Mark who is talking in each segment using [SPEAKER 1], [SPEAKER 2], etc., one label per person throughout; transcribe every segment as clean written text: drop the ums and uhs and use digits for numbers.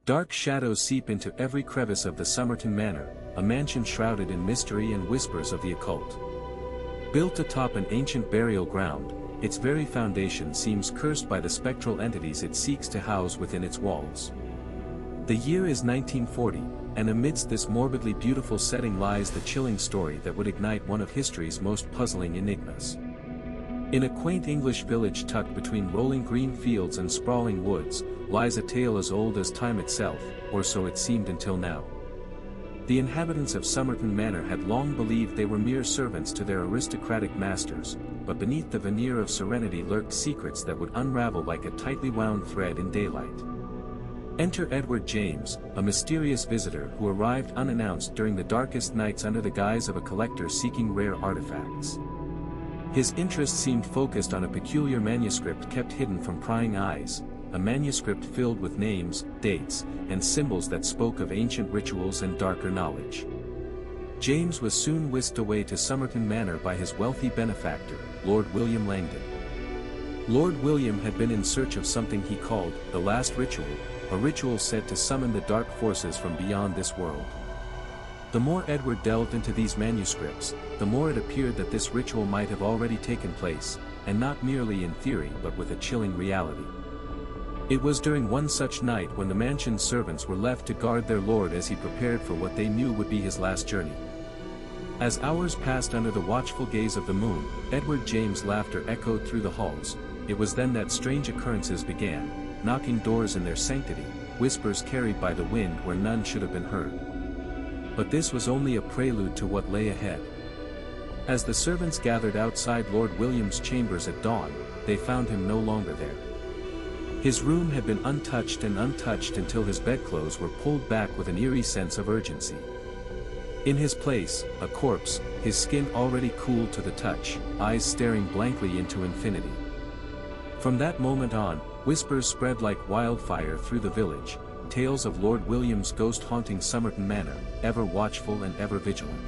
[SPEAKER 1] Dark shadows seep into every crevice of the Somerton Manor, a mansion shrouded in mystery and whispers of the occult. Built atop an ancient burial ground, its very foundation seems cursed by the spectral entities it seeks to house within its walls. The year is 1940, and amidst this morbidly beautiful setting lies the chilling story that would ignite one of history's most puzzling enigmas. In a quaint English village tucked between rolling green fields and sprawling woods, lies a tale as old as time itself, or so it seemed until now. The inhabitants of Somerton Manor had long believed they were mere servants to their aristocratic masters, but beneath the veneer of serenity lurked secrets that would unravel like a tightly wound thread in daylight. Enter Edward James, a mysterious visitor who arrived unannounced during the darkest nights under the guise of a collector seeking rare artifacts. His interest seemed focused on a peculiar manuscript kept hidden from prying eyes, a manuscript filled with names, dates, and symbols that spoke of ancient rituals and darker knowledge. James was soon whisked away to Somerton Manor by his wealthy benefactor, Lord William Langdon. Lord William had been in search of something he called the Last Ritual, a ritual said to summon the dark forces from beyond this world. The more Edward delved into these manuscripts, the more it appeared that this ritual might have already taken place, and not merely in theory but with a chilling reality. It was during one such night when the mansion's servants were left to guard their lord as he prepared for what they knew would be his last journey. As hours passed under the watchful gaze of the moon, Edward James' laughter echoed through the halls. It was then that strange occurrences began, knocking doors in their sanctity, whispers carried by the wind where none should have been heard. But this was only a prelude to what lay ahead. As the servants gathered outside Lord William's chambers at dawn, they found him no longer there. His room had been untouched until his bedclothes were pulled back with an eerie sense of urgency. In his place, a corpse, his skin already cooled to the touch, eyes staring blankly into infinity. From that moment on, whispers spread like wildfire through the village, tales of Lord William's ghost haunting Somerton Manor, ever watchful and ever vigilant.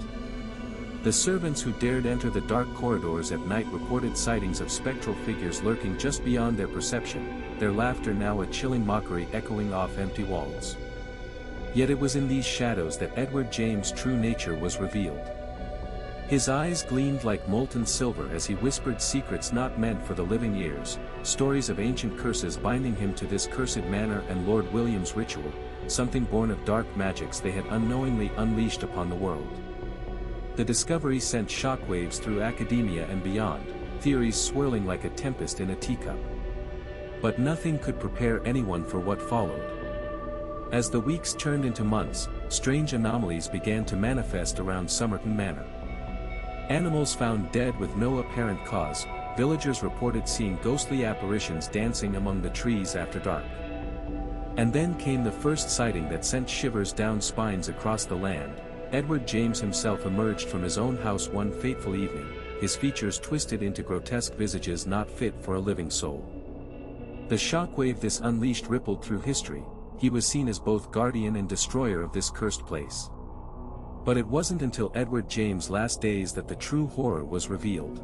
[SPEAKER 1] The servants who dared enter the dark corridors at night reported sightings of spectral figures lurking just beyond their perception, their laughter now a chilling mockery echoing off empty walls. Yet it was in these shadows that Edward James' true nature was revealed. His eyes gleamed like molten silver as he whispered secrets not meant for the living ears, stories of ancient curses binding him to this cursed manor and Lord William's ritual, something born of dark magics they had unknowingly unleashed upon the world. The discovery sent shockwaves through academia and beyond, theories swirling like a tempest in a teacup. But nothing could prepare anyone for what followed. As the weeks turned into months, strange anomalies began to manifest around Somerton Manor. Animals found dead with no apparent cause, villagers reported seeing ghostly apparitions dancing among the trees after dark. And then came the first sighting that sent shivers down spines across the land. Edward James himself emerged from his own house one fateful evening, his features twisted into grotesque visages not fit for a living soul. The shockwave this unleashed rippled through history. He was seen as both guardian and destroyer of this cursed place. But it wasn't until Edward James' last days that the true horror was revealed.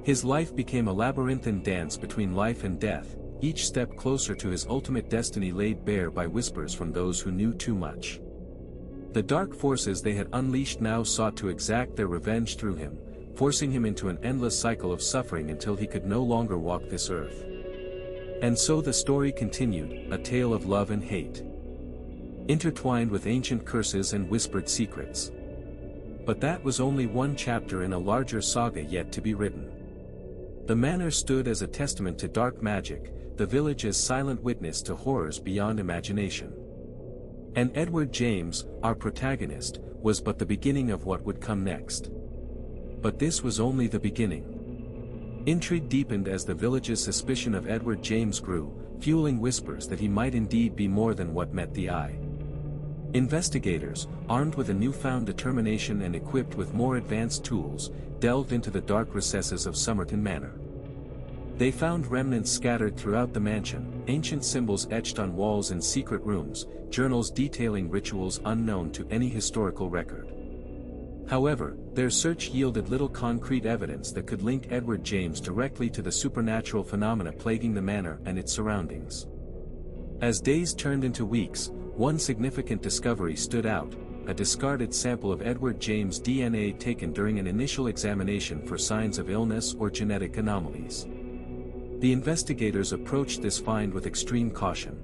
[SPEAKER 1] His life became a labyrinthine dance between life and death, each step closer to his ultimate destiny laid bare by whispers from those who knew too much. The dark forces they had unleashed now sought to exact their revenge through him, forcing him into an endless cycle of suffering until he could no longer walk this earth. And so the story continued, a tale of love and hate, intertwined with ancient curses and whispered secrets. But that was only one chapter in a larger saga yet to be written. The manor stood as a testament to dark magic, the village as silent witness to horrors beyond imagination. And Edward James, our protagonist, was but the beginning of what would come next. But this was only the beginning. Intrigue deepened as the village's suspicion of Edward James grew, fueling whispers that he might indeed be more than what met the eye. Investigators, armed with a newfound determination and equipped with more advanced tools, delved into the dark recesses of Somerton Manor. They found remnants scattered throughout the mansion, ancient symbols etched on walls in secret rooms, journals detailing rituals unknown to any historical record. However, their search yielded little concrete evidence that could link Edward James directly to the supernatural phenomena plaguing the manor and its surroundings. As days turned into weeks, one significant discovery stood out: a discarded sample of Edward James' DNA taken during an initial examination for signs of illness or genetic anomalies. The investigators approached this find with extreme caution.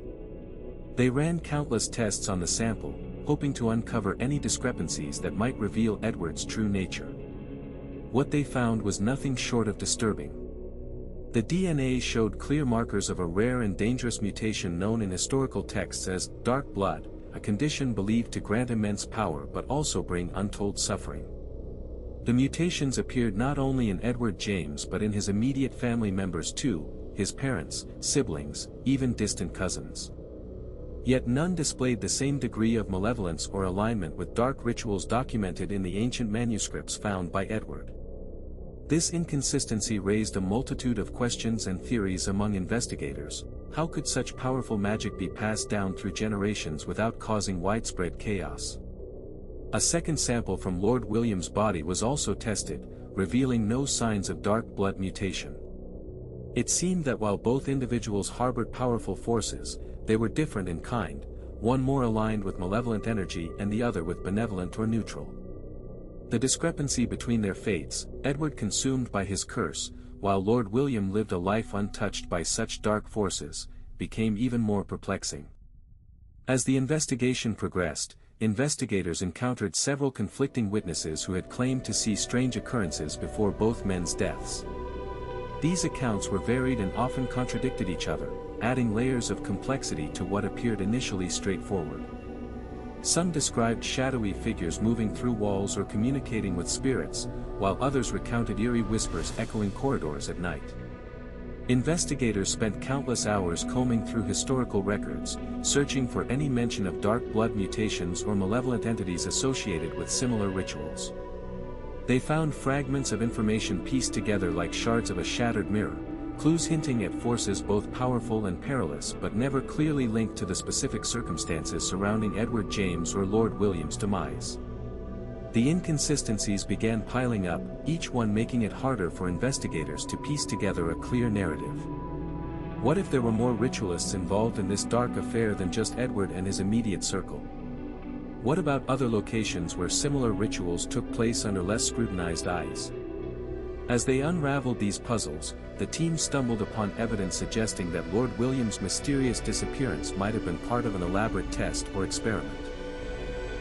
[SPEAKER 1] They ran countless tests on the sample, hoping to uncover any discrepancies that might reveal Edward's true nature. What they found was nothing short of disturbing. The DNA showed clear markers of a rare and dangerous mutation known in historical texts as dark blood, a condition believed to grant immense power but also bring untold suffering. The mutations appeared not only in Edward James but in his immediate family members too, his parents, siblings, even distant cousins. Yet none displayed the same degree of malevolence or alignment with dark rituals documented in the ancient manuscripts found by Edward. This inconsistency raised a multitude of questions and theories among investigators. How could such powerful magic be passed down through generations without causing widespread chaos? A second sample from Lord William's body was also tested, revealing no signs of dark blood mutation. It seemed that while both individuals harbored powerful forces, they were different in kind, one more aligned with malevolent energy and the other with benevolent or neutral. The discrepancy between their fates, Edward consumed by his curse, while Lord William lived a life untouched by such dark forces, became even more perplexing. As the investigation progressed, investigators encountered several conflicting witnesses who had claimed to see strange occurrences before both men's deaths. These accounts were varied and often contradicted each other, adding layers of complexity to what appeared initially straightforward. Some described shadowy figures moving through walls or communicating with spirits, while others recounted eerie whispers echoing corridors at night. Investigators spent countless hours combing through historical records, searching for any mention of dark blood mutations or malevolent entities associated with similar rituals. They found fragments of information pieced together like shards of a shattered mirror, clues hinting at forces both powerful and perilous but never clearly linked to the specific circumstances surrounding Edward James or Lord William's demise. The inconsistencies began piling up, each one making it harder for investigators to piece together a clear narrative. What if there were more ritualists involved in this dark affair than just Edward and his immediate circle? What about other locations where similar rituals took place under less scrutinized eyes? As they unraveled these puzzles, the team stumbled upon evidence suggesting that Lord William's mysterious disappearance might have been part of an elaborate test or experiment.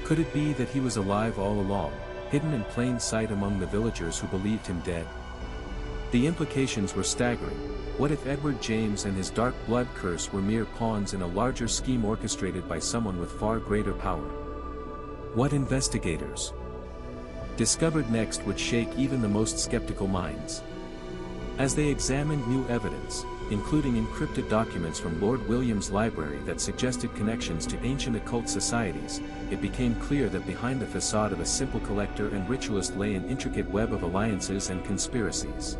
[SPEAKER 1] Could it be that he was alive all along, hidden in plain sight among the villagers who believed him dead? The implications were staggering. What if Edward James and his dark blood curse were mere pawns in a larger scheme orchestrated by someone with far greater power? What investigators discovered next would shake even the most skeptical minds. As they examined new evidence, including encrypted documents from Lord William's library that suggested connections to ancient occult societies, it became clear that behind the facade of a simple collector and ritualist lay an intricate web of alliances and conspiracies.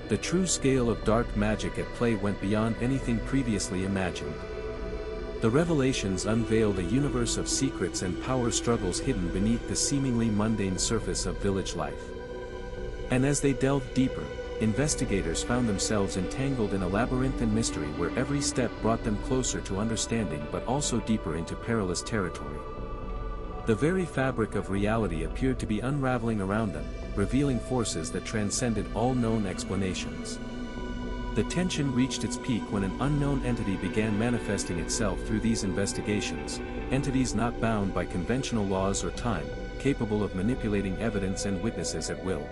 [SPEAKER 1] The true scale of dark magic at play went beyond anything previously imagined. The revelations unveiled a universe of secrets and power struggles hidden beneath the seemingly mundane surface of village life. And as they delved deeper, investigators found themselves entangled in a labyrinthine mystery where every step brought them closer to understanding but also deeper into perilous territory. The very fabric of reality appeared to be unraveling around them, revealing forces that transcended all known explanations. The tension reached its peak when an unknown entity began manifesting itself through these investigations, entities not bound by conventional laws or time, capable of manipulating evidence and witnesses at will.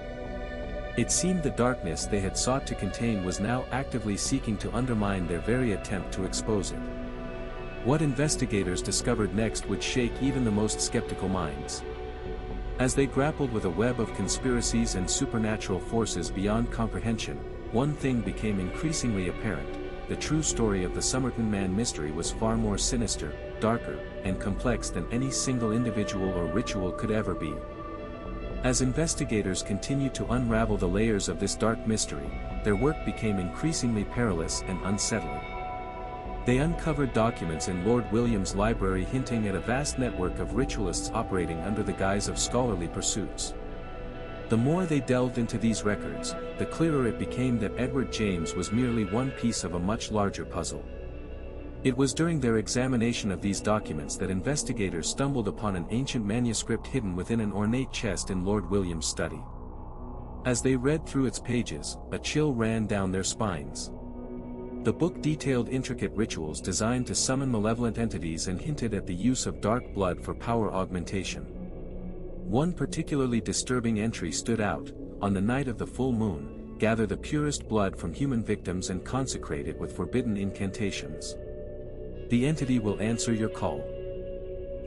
[SPEAKER 1] It seemed the darkness they had sought to contain was now actively seeking to undermine their very attempt to expose it. What investigators discovered next would shake even the most skeptical minds. As they grappled with a web of conspiracies and supernatural forces beyond comprehension, one thing became increasingly apparent: the true story of the Somerton Man mystery was far more sinister, darker, and complex than any single individual or ritual could ever be. As investigators continued to unravel the layers of this dark mystery, their work became increasingly perilous and unsettling. They uncovered documents in Lord William's library hinting at a vast network of ritualists operating under the guise of scholarly pursuits. The more they delved into these records, the clearer it became that Edward James was merely one piece of a much larger puzzle. It was during their examination of these documents that investigators stumbled upon an ancient manuscript hidden within an ornate chest in Lord William's study. As they read through its pages, a chill ran down their spines. The book detailed intricate rituals designed to summon malevolent entities and hinted at the use of dark blood for power augmentation. One particularly disturbing entry stood out: on the night of the full moon, gather the purest blood from human victims and consecrate it with forbidden incantations. The entity will answer your call.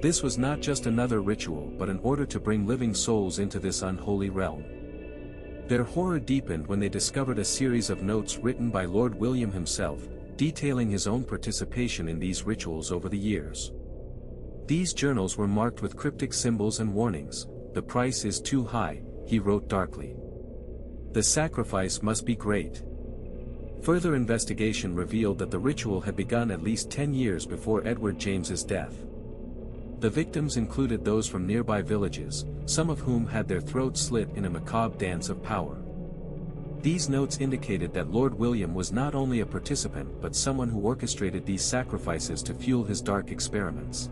[SPEAKER 1] This was not just another ritual but an order to bring living souls into this unholy realm. Their horror deepened when they discovered a series of notes written by Lord William himself, detailing his own participation in these rituals over the years. These journals were marked with cryptic symbols and warnings. "The price is too high," he wrote darkly. "The sacrifice must be great." Further investigation revealed that the ritual had begun at least 10 years before Edward James's death. The victims included those from nearby villages, some of whom had their throats slit in a macabre dance of power. These notes indicated that Lord William was not only a participant but someone who orchestrated these sacrifices to fuel his dark experiments.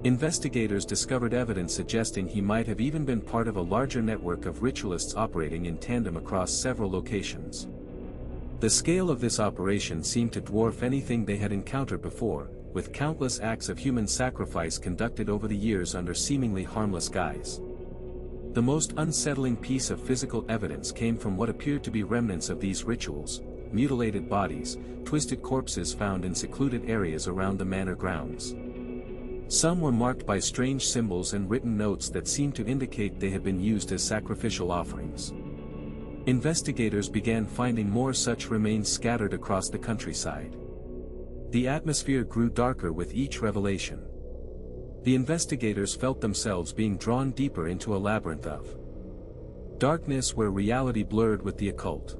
[SPEAKER 1] Investigators discovered evidence suggesting he might have even been part of a larger network of ritualists operating in tandem across several locations. The scale of this operation seemed to dwarf anything they had encountered before, with countless acts of human sacrifice conducted over the years under seemingly harmless guise. The most unsettling piece of physical evidence came from what appeared to be remnants of these rituals: mutilated bodies, twisted corpses found in secluded areas around the manor grounds. Some were marked by strange symbols and written notes that seemed to indicate they had been used as sacrificial offerings. Investigators began finding more such remains scattered across the countryside. The atmosphere grew darker with each revelation. The investigators felt themselves being drawn deeper into a labyrinth of darkness where reality blurred with the occult.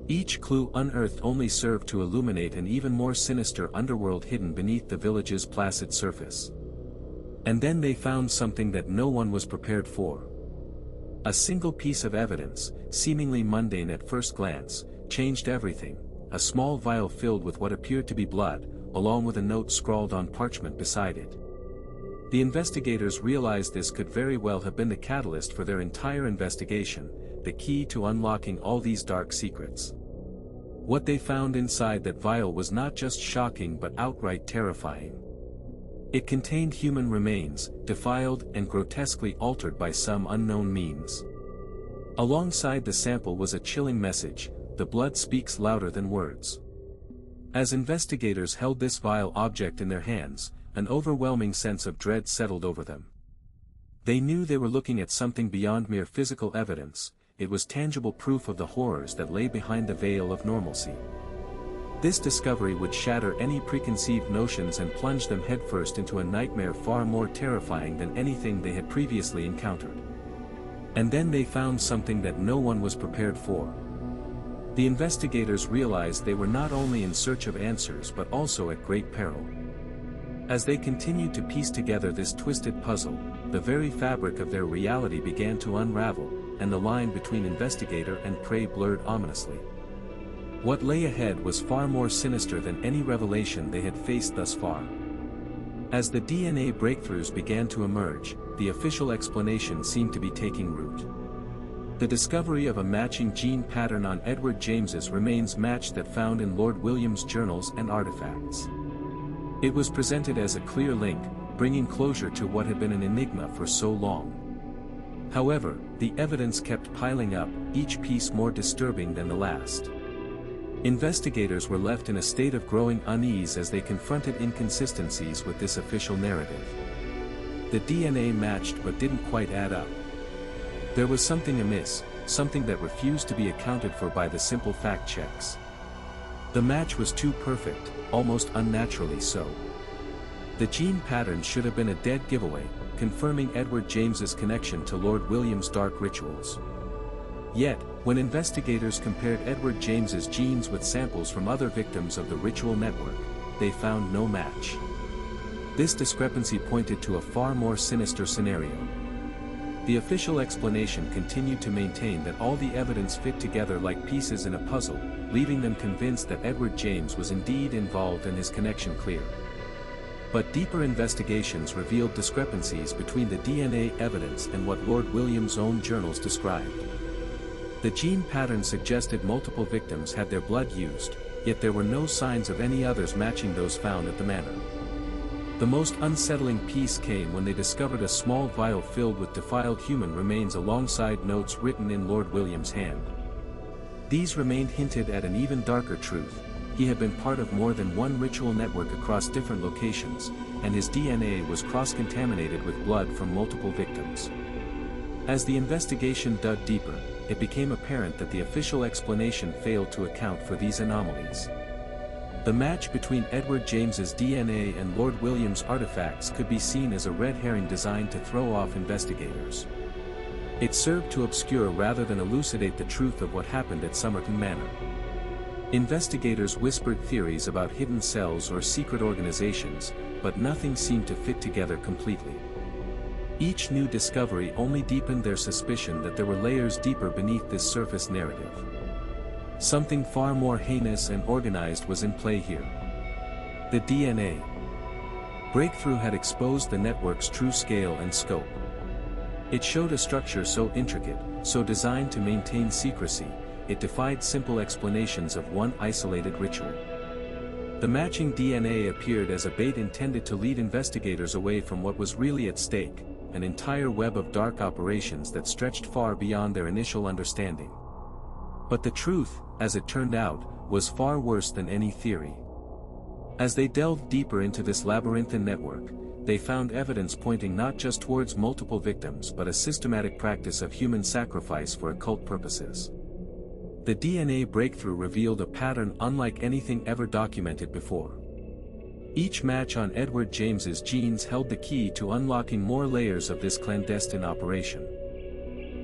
[SPEAKER 1] Each clue unearthed only served to illuminate an even more sinister underworld hidden beneath the village's placid surface. And then they found something that no one was prepared for. A single piece of evidence, seemingly mundane at first glance, changed everything: a small vial filled with what appeared to be blood, along with a note scrawled on parchment beside it. The investigators realized this could very well have been the catalyst for their entire investigation, the key to unlocking all these dark secrets. What they found inside that vial was not just shocking but outright terrifying. It contained human remains, defiled and grotesquely altered by some unknown means. Alongside the sample was a chilling message: the blood speaks louder than words. As investigators held this vile object in their hands, an overwhelming sense of dread settled over them. They knew they were looking at something beyond mere physical evidence. It was tangible proof of the horrors that lay behind the veil of normalcy. This discovery would shatter any preconceived notions and plunge them headfirst into a nightmare far more terrifying than anything they had previously encountered. And then they found something that no one was prepared for. The investigators realized they were not only in search of answers but also at great peril. As they continued to piece together this twisted puzzle, the very fabric of their reality began to unravel, and the line between investigator and prey blurred ominously. What lay ahead was far more sinister than any revelation they had faced thus far. As the DNA breakthroughs began to emerge, the official explanation seemed to be taking root. The discovery of a matching gene pattern on Edward James's remains matched that found in Lord William's journals and artifacts. It was presented as a clear link, bringing closure to what had been an enigma for so long. However, the evidence kept piling up, each piece more disturbing than the last. Investigators were left in a state of growing unease as they confronted inconsistencies with this official narrative. The DNA matched but didn't quite add up. There was something amiss, something that refused to be accounted for by the simple fact checks. The match was too perfect, almost unnaturally so. The gene pattern should have been a dead giveaway, confirming Edward James's connection to Lord William's dark rituals. Yet, when investigators compared Edward James's genes with samples from other victims of the ritual network, they found no match. This discrepancy pointed to a far more sinister scenario. The official explanation continued to maintain that all the evidence fit together like pieces in a puzzle, leaving them convinced that Edward James was indeed involved and his connection clear. But deeper investigations revealed discrepancies between the DNA evidence and what Lord William's own journals described. The gene pattern suggested multiple victims had their blood used, yet there were no signs of any others matching those found at the manor. The most unsettling piece came when they discovered a small vial filled with defiled human remains alongside notes written in Lord William's hand. These remained hinted at an even darker truth: he had been part of more than one ritual network across different locations, and his DNA was cross-contaminated with blood from multiple victims. As the investigation dug deeper, it became apparent that the official explanation failed to account for these anomalies. The match between Edward James's DNA and Lord William's artifacts could be seen as a red herring designed to throw off investigators. It served to obscure rather than elucidate the truth of what happened at Somerton Manor. Investigators whispered theories about hidden cells or secret organizations, but nothing seemed to fit together completely. Each new discovery only deepened their suspicion that there were layers deeper beneath this surface narrative. Something far more heinous and organized was in play here. The DNA breakthrough had exposed the network's true scale and scope. It showed a structure so intricate, so designed to maintain secrecy, it defied simple explanations of one isolated ritual. The matching DNA appeared as a bait intended to lead investigators away from what was really at stake: an entire web of dark operations that stretched far beyond their initial understanding. But the truth, as it turned out, was far worse than any theory. As they delved deeper into this labyrinthine network, they found evidence pointing not just towards multiple victims but a systematic practice of human sacrifice for occult purposes. The DNA breakthrough revealed a pattern unlike anything ever documented before. Each match on Edward James's genes held the key to unlocking more layers of this clandestine operation.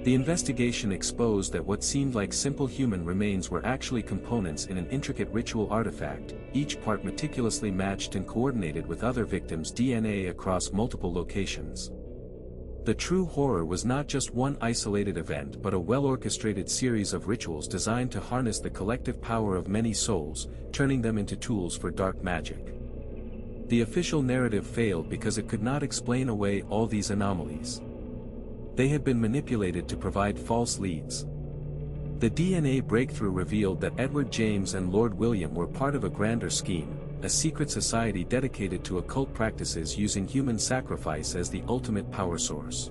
[SPEAKER 1] The investigation exposed that what seemed like simple human remains were actually components in an intricate ritual artifact, each part meticulously matched and coordinated with other victims' DNA across multiple locations. The true horror was not just one isolated event but a well-orchestrated series of rituals designed to harness the collective power of many souls, turning them into tools for dark magic. The official narrative failed because it could not explain away all these anomalies. They had been manipulated to provide false leads. The DNA breakthrough revealed that Edward James and Lord William were part of a grander scheme, a secret society dedicated to occult practices using human sacrifice as the ultimate power source.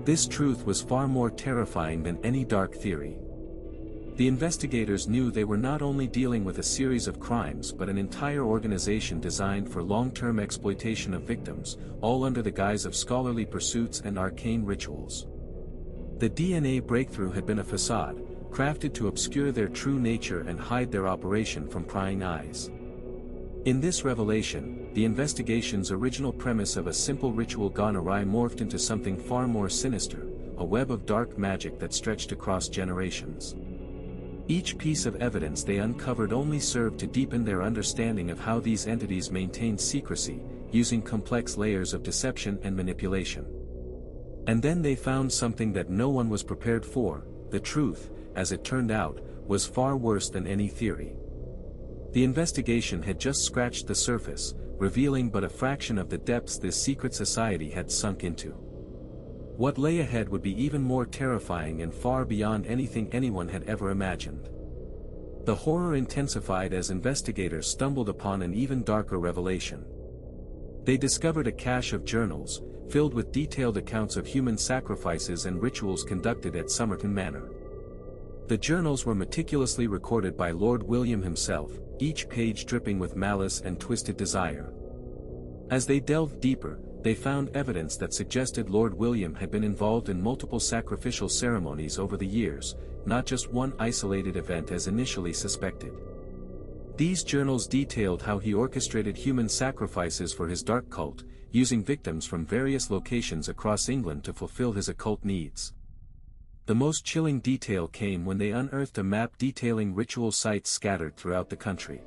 [SPEAKER 1] This truth was far more terrifying than any dark theory. The investigators knew they were not only dealing with a series of crimes but an entire organization designed for long-term exploitation of victims, all under the guise of scholarly pursuits and arcane rituals. The DNA breakthrough had been a facade, crafted to obscure their true nature and hide their operation from prying eyes. In this revelation, the investigation's original premise of a simple ritual gone awry morphed into something far more sinister, a web of dark magic that stretched across generations. Each piece of evidence they uncovered only served to deepen their understanding of how these entities maintained secrecy, using complex layers of deception and manipulation. And then they found something that no one was prepared for: the truth, as it turned out, was far worse than any theory. The investigation had just scratched the surface, revealing but a fraction of the depths this secret society had sunk into. What lay ahead would be even more terrifying and far beyond anything anyone had ever imagined. The horror intensified as investigators stumbled upon an even darker revelation. They discovered a cache of journals, filled with detailed accounts of human sacrifices and rituals conducted at Somerton Manor. The journals were meticulously recorded by Lord William himself, each page dripping with malice and twisted desire. As they delved deeper, they found evidence that suggested Lord William had been involved in multiple sacrificial ceremonies over the years, not just one isolated event as initially suspected. These journals detailed how he orchestrated human sacrifices for his dark cult, using victims from various locations across England to fulfill his occult needs. The most chilling detail came when they unearthed a map detailing ritual sites scattered throughout the country.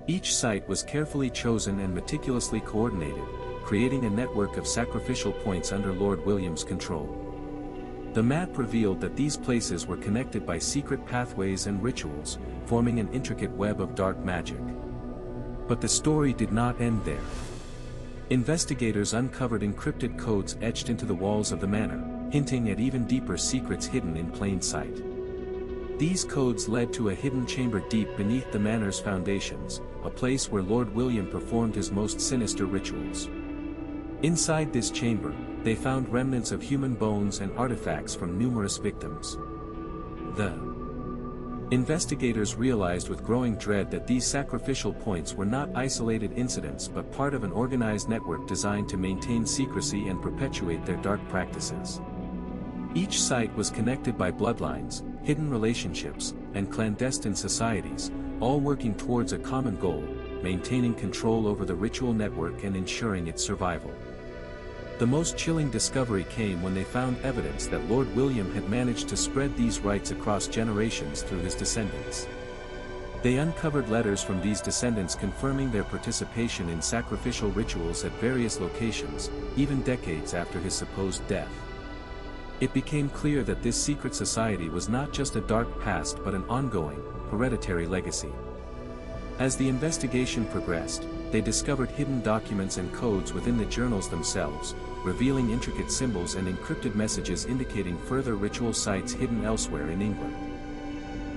[SPEAKER 1] Each site was carefully chosen and meticulously coordinated, creating a network of sacrificial points under Lord William's control. The map revealed that these places were connected by secret pathways and rituals, forming an intricate web of dark magic. But the story did not end there. Investigators uncovered encrypted codes etched into the walls of the manor, hinting at even deeper secrets hidden in plain sight. These codes led to a hidden chamber deep beneath the manor's foundations, a place where Lord William performed his most sinister rituals. Inside this chamber, they found remnants of human bones and artifacts from numerous victims. The investigators realized with growing dread that these sacrificial points were not isolated incidents but part of an organized network designed to maintain secrecy and perpetuate their dark practices. Each site was connected by bloodlines, hidden relationships, and clandestine societies, all working towards a common goal, maintaining control over the ritual network and ensuring its survival. The most chilling discovery came when they found evidence that Lord William had managed to spread these rites across generations through his descendants. They uncovered letters from these descendants confirming their participation in sacrificial rituals at various locations, even decades after his supposed death. It became clear that this secret society was not just a dark past but an ongoing, hereditary legacy. As the investigation progressed, they discovered hidden documents and codes within the journals themselves, revealing intricate symbols and encrypted messages indicating further ritual sites hidden elsewhere in England.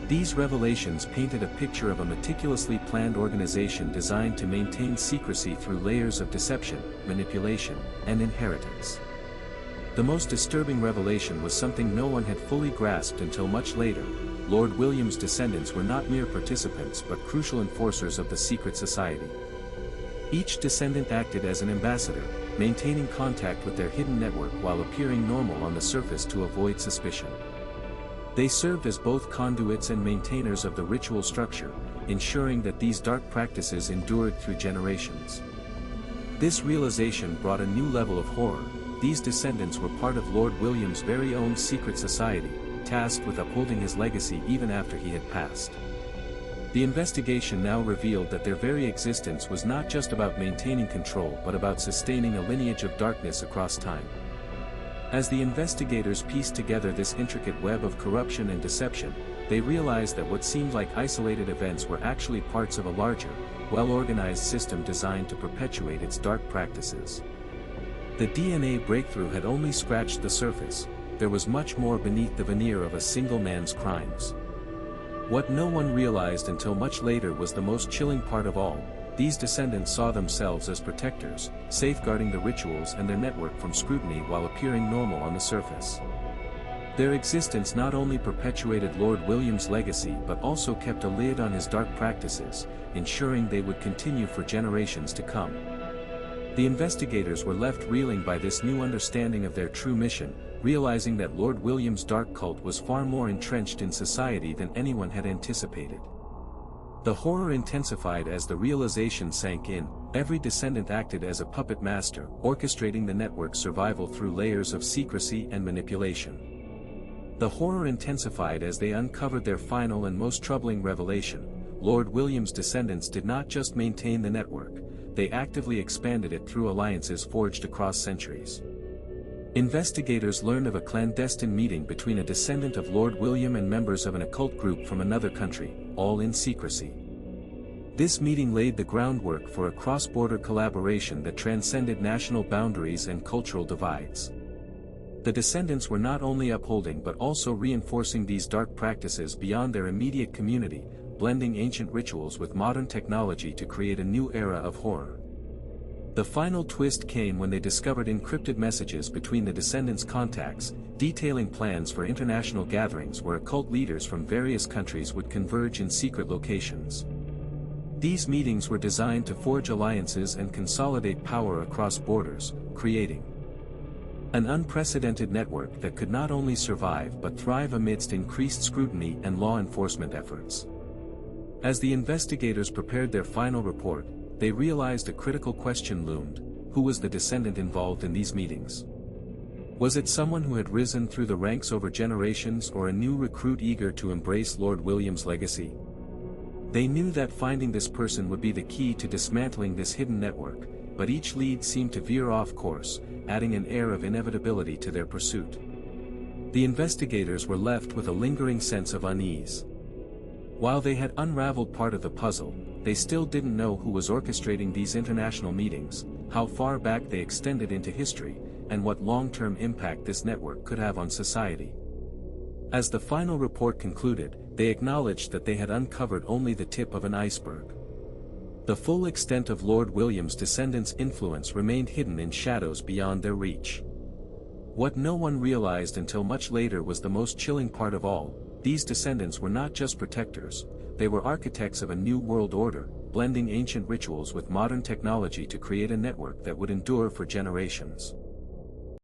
[SPEAKER 1] These revelations painted a picture of a meticulously planned organization designed to maintain secrecy through layers of deception, manipulation, and inheritance. The most disturbing revelation was something no one had fully grasped until much later. Lord William's descendants were not mere participants but crucial enforcers of the secret society. Each descendant acted as an ambassador, maintaining contact with their hidden network while appearing normal on the surface to avoid suspicion. They served as both conduits and maintainers of the ritual structure, ensuring that these dark practices endured through generations. This realization brought a new level of horror. These descendants were part of Lord William's very own secret society, tasked with upholding his legacy even after he had passed. The investigation now revealed that their very existence was not just about maintaining control but about sustaining a lineage of darkness across time. As the investigators pieced together this intricate web of corruption and deception, they realized that what seemed like isolated events were actually parts of a larger, well-organized system designed to perpetuate its dark practices. The DNA breakthrough had only scratched the surface. There was much more beneath the veneer of a single man's crimes. What no one realized until much later was the most chilling part of all. These descendants saw themselves as protectors, safeguarding the rituals and their network from scrutiny while appearing normal on the surface. Their existence not only perpetuated Lord William's legacy but also kept a lid on his dark practices, ensuring they would continue for generations to come. The investigators were left reeling by this new understanding of their true mission, realizing that Lord William's dark cult was far more entrenched in society than anyone had anticipated. The horror intensified as the realization sank in. Every descendant acted as a puppet master, orchestrating the network's survival through layers of secrecy and manipulation. The horror intensified as they uncovered their final and most troubling revelation. Lord William's descendants did not just maintain the network, they actively expanded it through alliances forged across centuries. Investigators learned of a clandestine meeting between a descendant of Lord William and members of an occult group from another country, all in secrecy. This meeting laid the groundwork for a cross-border collaboration that transcended national boundaries and cultural divides. The descendants were not only upholding but also reinforcing these dark practices beyond their immediate community, blending ancient rituals with modern technology to create a new era of horror. The final twist came when they discovered encrypted messages between the descendants' contacts, detailing plans for international gatherings where occult leaders from various countries would converge in secret locations. These meetings were designed to forge alliances and consolidate power across borders, creating an unprecedented network that could not only survive but thrive amidst increased scrutiny and law enforcement efforts. As the investigators prepared their final report, they realized a critical question loomed: who was the descendant involved in these meetings? Was it someone who had risen through the ranks over generations or a new recruit eager to embrace Lord William's legacy? They knew that finding this person would be the key to dismantling this hidden network, but each lead seemed to veer off course, adding an air of inevitability to their pursuit. The investigators were left with a lingering sense of unease. While they had unraveled part of the puzzle, they still didn't know who was orchestrating these international meetings, how far back they extended into history, and what long-term impact this network could have on society. As the final report concluded, they acknowledged that they had uncovered only the tip of an iceberg. The full extent of Lord William's descendants' influence remained hidden in shadows beyond their reach. What no one realized until much later was the most chilling part of all: these descendants were not just protectors, they were architects of a new world order, blending ancient rituals with modern technology to create a network that would endure for generations.